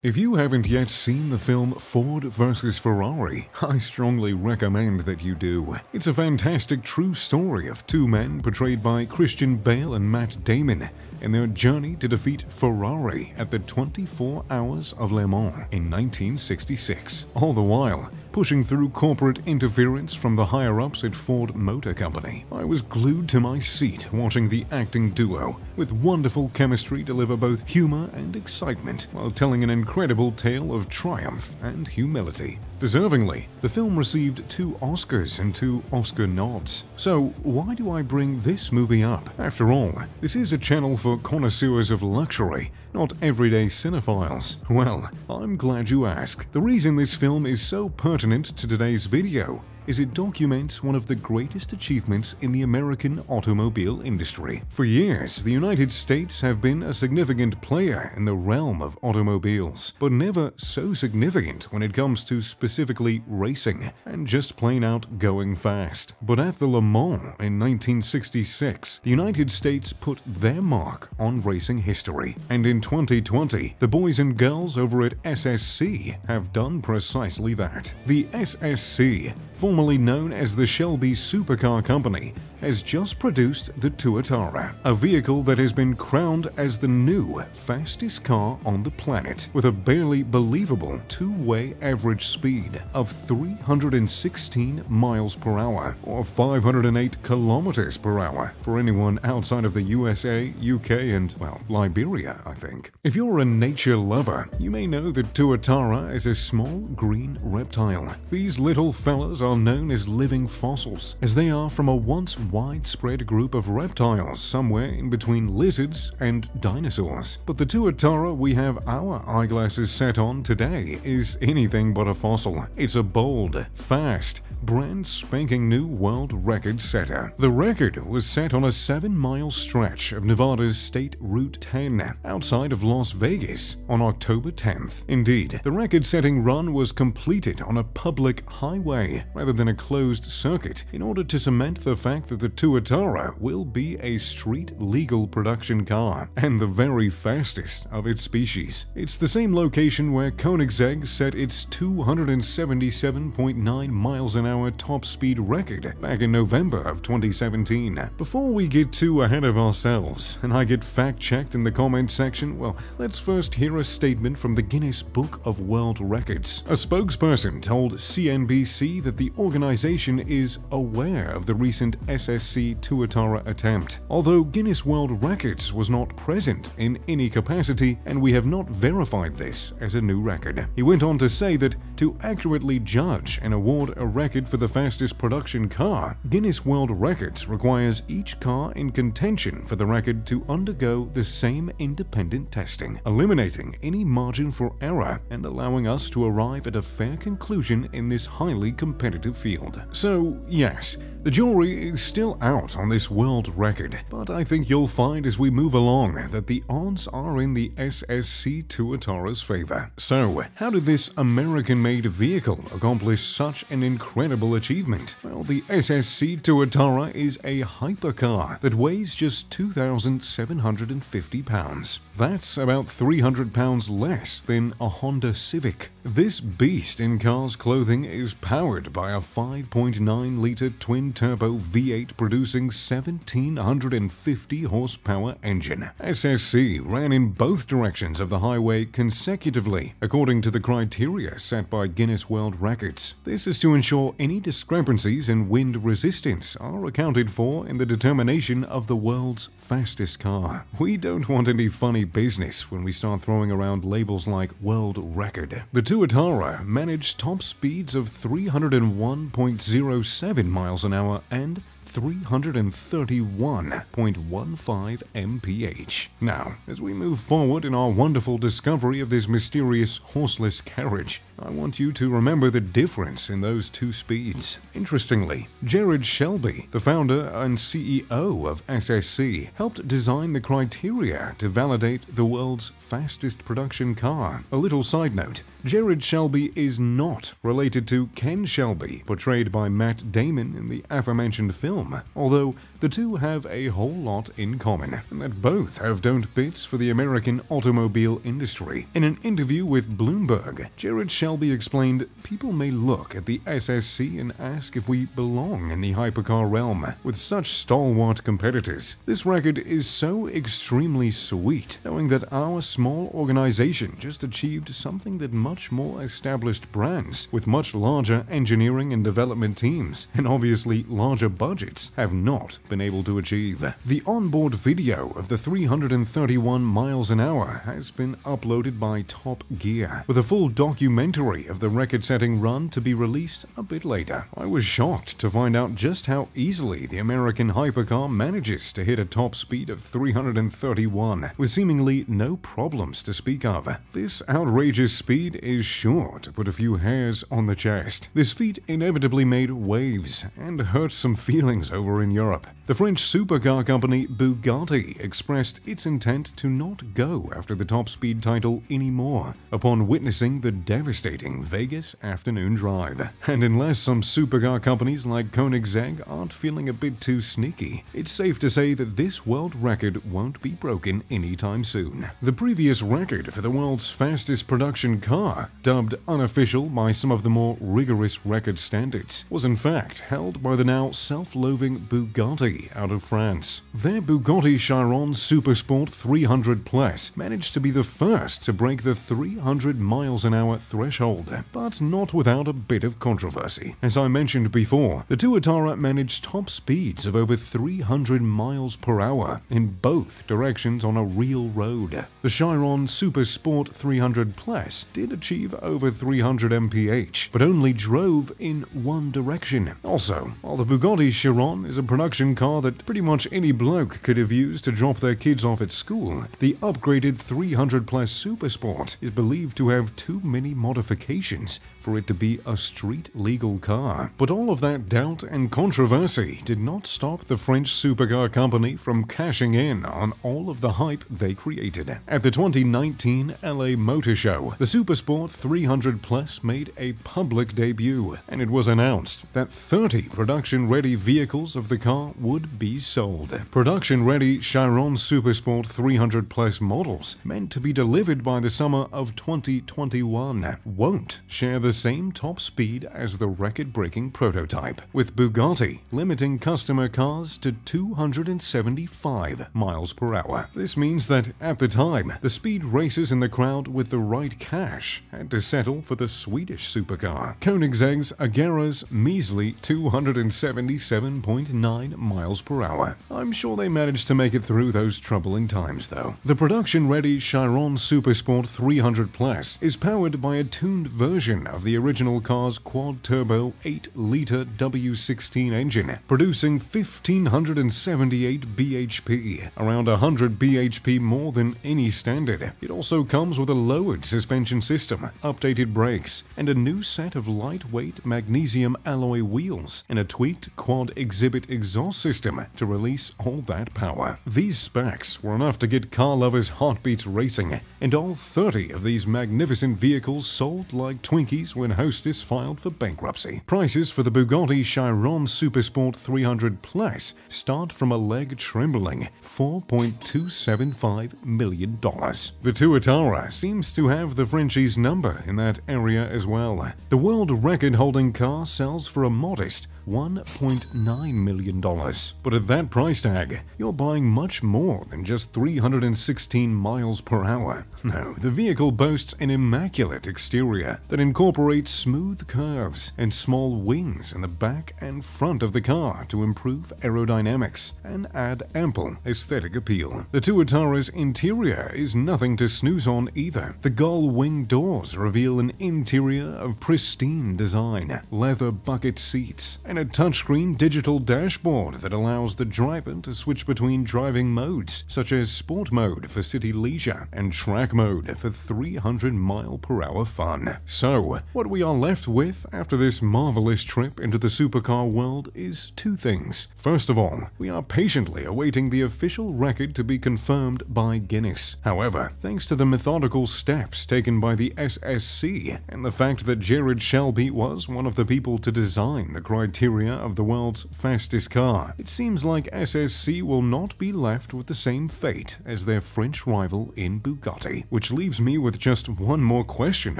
If you haven't yet seen the film Ford vs. Ferrari, I strongly recommend that you do. It's a fantastic true story of two men portrayed by Christian Bale and Matt Damon in their journey to defeat Ferrari at the 24 Hours of Le Mans in 1966, all the while pushing through corporate interference from the higher-ups at Ford Motor Company. I was glued to my seat watching the acting duo, with wonderful chemistry deliver both humor and excitement while telling an incredible tale of triumph and humility. Deservingly, the film received 2 Oscars and 2 Oscar nods. So why do I bring this movie up? After all, this is a channel for connoisseurs of luxury, not everyday cinephiles. Well, I'm glad you asked. The reason this film is so pertinent to today's video is it documents one of the greatest achievements in the American automobile industry. For years, the United States have been a significant player in the realm of automobiles, but never so significant when it comes to specifically racing and just plain out going fast. But at the Le Mans in 1966, the United States put their mark on racing history. And in 2020, the boys and girls over at SSC have done precisely that. The SSC, formerly known as the Shelby Supercar Company, has just produced the Tuatara, a vehicle that has been crowned as the new fastest car on the planet, with a barely believable two-way average speed of 316 miles per hour, or 508 kilometers per hour, for anyone outside of the USA, UK, and, well, Liberia, I think. If you're a nature lover, you may know that Tuatara is a small green reptile. These little fellas are known as living fossils, as they are from a once widespread group of reptiles somewhere in between lizards and dinosaurs. But the Tuatara we have our eyeglasses set on today is anything but a fossil. It's a bold, fast, brand spanking new world record setter. The record was set on a 7-mile stretch of Nevada's State Route 10 outside of Las Vegas on October 10th. Indeed, the record-setting run was completed on a public highway rather than a closed circuit in order to cement the fact that the Tuatara will be a street-legal production car and the very fastest of its species. It's the same location where Koenigsegg set its 277.9 miles an hour top speed record back in November of 2017. Before we get too ahead of ourselves and I get fact-checked in the comment section, well, let's first hear a statement from the Guinness Book of World Records. A spokesperson told CNBC that the organization is aware of the recent SSC Tuatara attempt, although Guinness World Records was not present in any capacity and we have not verified this as a new record. He went on to say that to accurately judge and award a record for the fastest production car, Guinness World Records requires each car in contention for the record to undergo the same independent testing, eliminating any margin for error and allowing us to arrive at a fair conclusion in this highly competitive field. So, yes, the jury is still out on this world record, but I think you'll find as we move along that the odds are in the SSC Tuatara's favor. So, how did this American-made vehicle accomplish such an incredible achievement? Well, the SSC Tuatara is a hypercar that weighs just 2,750 pounds. That's about 300 pounds less than a Honda Civic. This beast in cars clothing is powered by a 5.9-liter twin-turbo V8 producing 1,750 horsepower engine. SSC ran in both directions of the highway consecutively, according to the criteria set by Guinness World Records. This is to ensure any discrepancies in wind resistance are accounted for in the determination of the world's fastest car. We don't want any funny business when we start throwing around labels like world record. The Tuatara managed top speeds of 301.07 miles an hour and 331.15 mph. Now, as we move forward in our wonderful discovery of this mysterious horseless carriage, I want you to remember the difference in those two speeds. Interestingly, Jared Shelby, the founder and CEO of SSC, helped design the criteria to validate the world's fastest production car. A little side note, Jared Shelby is not related to Ken Shelby, portrayed by Matt Damon in the aforementioned film, although the two have a whole lot in common, and that both have doned bits for the American automobile industry. In an interview with Bloomberg, Jared Shelby explained, "People may look at the SSC and ask if we belong in the hypercar realm. With such stalwart competitors, this record is so extremely sweet, knowing that our small organization just achieved something that much more established brands, with much larger engineering and development teams, and obviously larger budgets, have not been able to achieve." The onboard video of the 331 miles an hour has been uploaded by Top Gear, with a full documentary of the record-setting run to be released a bit later. I was shocked to find out just how easily the American hypercar manages to hit a top speed of 331, with seemingly no problems to speak of. This outrageous speed is sure to put a few hairs on the chest. This feat inevitably made waves and hurt some feelings over in Europe. The French supercar company Bugatti expressed its intent to not go after the top speed title anymore upon witnessing the devastating Vegas afternoon drive. And unless some supercar companies like Koenigsegg aren't feeling a bit too sneaky, it's safe to say that this world record won't be broken anytime soon. The previous record for the world's fastest production car, dubbed unofficial by some of the more rigorous record standards, was in fact held by the now self-loathing Bugatti out of France. Their Bugatti Chiron Supersport 300 Plus managed to be the first to break the 300 miles an hour threshold, but not without a bit of controversy. As I mentioned before, the Tuatara managed top speeds of over 300 miles per hour in both directions on a real road. The Chiron Supersport 300 Plus did achieve over 300 mph, but only drove in one direction. Also, while the Bugatti Chiron is a production car that pretty much any bloke could have used to drop their kids off at school, the upgraded 300 Plus Supersport is believed to have too many modifications for it to be a street-legal car. But all of that doubt and controversy did not stop the French supercar company from cashing in on all of the hype they created. At the 2019 LA Motor Show, the Supersport 300 Plus made a public debut, and it was announced that 30 production-ready vehicles of the car would be sold. Production-ready Chiron Supersport 300 Plus models, meant to be delivered by the summer of 2021, won't share the same top speed as the record-breaking prototype, with Bugatti limiting customer cars to 275 miles per hour. This means that, at the time, the speed racers in the crowd with the right cash had to settle for the Swedish supercar, Koenigsegg's Agera's measly 277.9 miles per hour. I'm sure they managed to make it through those troubling times, though. The production-ready Chiron Supersport 300 Plus is powered by a tuned version of the original car's quad-turbo 8-liter W16 engine, producing 1,578 bhp, around 100 bhp more than any standard. It also comes with a lowered suspension system, updated brakes, and a new set of lightweight magnesium alloy wheels, and a tweaked quad exhibit exhaust system to release all that power. These specs were enough to get car lovers' heartbeats racing, and all 30 of these magnificent vehicles sold like Twinkies when Hostess filed for bankruptcy. Prices for the Bugatti Chiron Supersport 300 Plus start from a leg-trembling $4.275 million. The Tuatara seems to have the Frenchies' number in that area as well. The world record-holding car sells for a modest $1.9 million. But at that price tag, you're buying much more than just 316 miles per hour. No, the vehicle boasts an immaculate exterior that incorporates smooth curves and small wings in the back and front of the car to improve aerodynamics and add ample aesthetic appeal. The Tuatara's interior is nothing to snooze on either. The gull wing doors reveal an interior of pristine design, leather bucket seats, and and a touchscreen digital dashboard that allows the driver to switch between driving modes, such as Sport Mode for city leisure and Track Mode for 300-mile-per-hour fun. So, what we are left with after this marvelous trip into the supercar world is two things. First of all, we are patiently awaiting the official record to be confirmed by Guinness. However, thanks to the methodical steps taken by the SSC and the fact that Jared Shelby was one of the people to design the criteria of the world's fastest car, it seems like SSC will not be left with the same fate as their French rival in Bugatti. Which leaves me with just one more question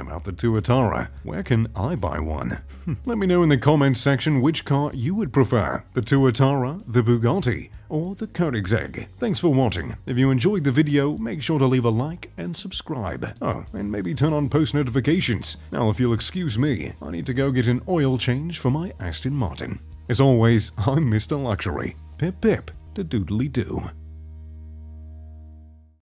about the Tuatara. Where can I buy one? Let me know in the comments section which car you would prefer, the Tuatara, the Bugatti, or the Koenigsegg. Thanks for watching. If you enjoyed the video, make sure to leave a like and subscribe. Oh, and maybe turn on post notifications. Now, if you'll excuse me, I need to go get an oil change for my Aston Martin. As always, I'm Mr. Luxury. Pip pip, da doodly doo.